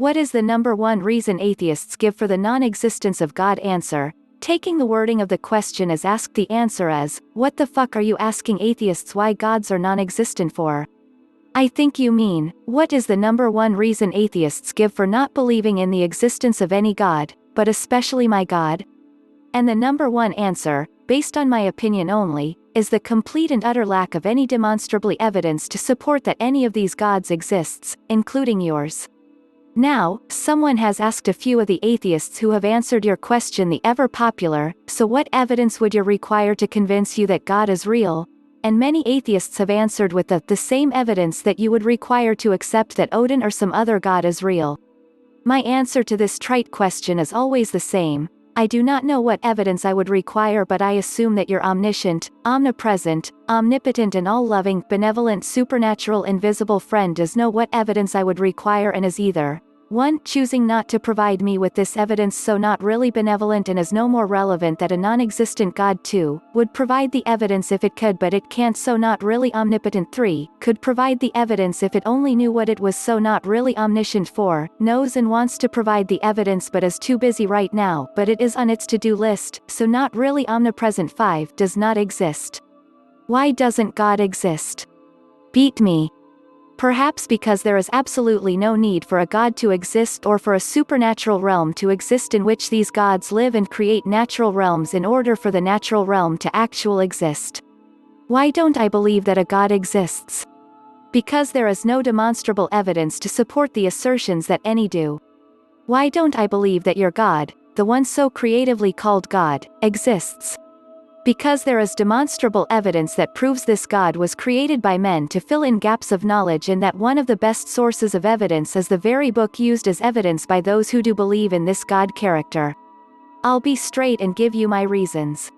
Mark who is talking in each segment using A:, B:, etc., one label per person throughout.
A: What is the number one reason atheists give for the non-existence of God? Answer. Taking the wording of the question as asked, the answer as, what the fuck are you asking atheists why gods are non-existent for? I think you mean, what is the number one reason atheists give for not believing in the existence of any God, but especially my God? And the number one answer, based on my opinion only, is the complete and utter lack of any demonstrably evidence to support that any of these gods exists, including yours. Now, someone has asked a few of the atheists who have answered your question the ever-popular, so what evidence would you require to convince you that God is real? And many atheists have answered with the same evidence that you would require to accept that Odin or some other god is real. My answer to this trite question is always the same. I do not know what evidence I would require, but I assume that your omniscient, omnipresent, omnipotent and all-loving, benevolent, supernatural, invisible friend does know what evidence I would require and is either 1. Choosing not to provide me with this evidence, so not really benevolent and is no more relevant that a non-existent God. 2. Would provide the evidence if it could but it can't, so not really omnipotent. 3. Could provide the evidence if it only knew what it was, so not really omniscient. 4. Knows and wants to provide the evidence but is too busy right now, but it is on its to-do list, so not really omnipresent. 5. Does not exist. Why doesn't God exist? Beat me. Perhaps because there is absolutely no need for a god to exist or for a supernatural realm to exist in which these gods live and create natural realms in order for the natural realm to actually exist. Why don't I believe that a god exists? Because there is no demonstrable evidence to support the assertions that any do. Why don't I believe that your God, the one so creatively called God, exists? Because there is demonstrable evidence that proves this God was created by men to fill in gaps of knowledge, and that one of the best sources of evidence is the very book used as evidence by those who do believe in this God character. I'll be straight and give you my reasons.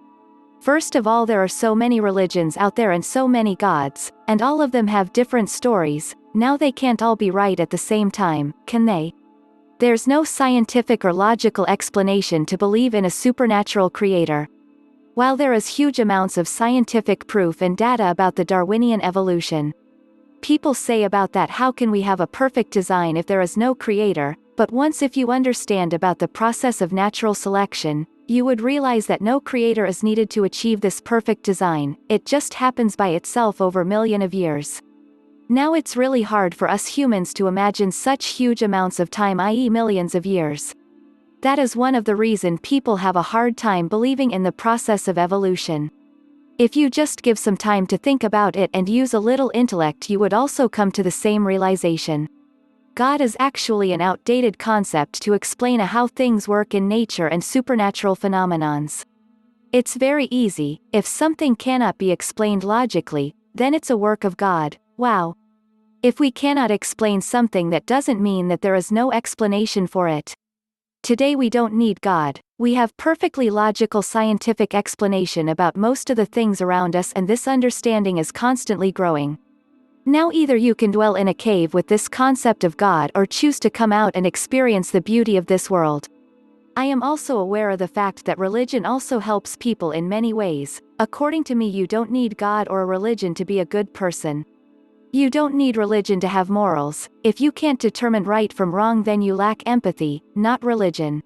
A: First of all, there are so many religions out there and so many gods, and all of them have different stories. Now they can't all be right at the same time, can they? There's no scientific or logical explanation to believe in a supernatural creator. While there is huge amounts of scientific proof and data about the Darwinian evolution, people say about that, how can we have a perfect design if there is no creator? But once if you understand about the process of natural selection, you would realize that no creator is needed to achieve this perfect design, it just happens by itself over millions of years. Now it's really hard for us humans to imagine such huge amounts of time, i.e. millions of years. That is one of the reasons people have a hard time believing in the process of evolution. If you just give some time to think about it and use a little intellect, you would also come to the same realization. God is actually an outdated concept to explain how things work in nature and supernatural phenomenons. It's very easy. If something cannot be explained logically, then it's a work of God. Wow. If we cannot explain something, that doesn't mean that there is no explanation for it. Today we don't need God. We have perfectly logical scientific explanation about most of the things around us, and this understanding is constantly growing. Now either you can dwell in a cave with this concept of God or choose to come out and experience the beauty of this world. I am also aware of the fact that religion also helps people in many ways. According to me, you don't need God or a religion to be a good person. You don't need religion to have morals. If you can't determine right from wrong, then you lack empathy, not religion.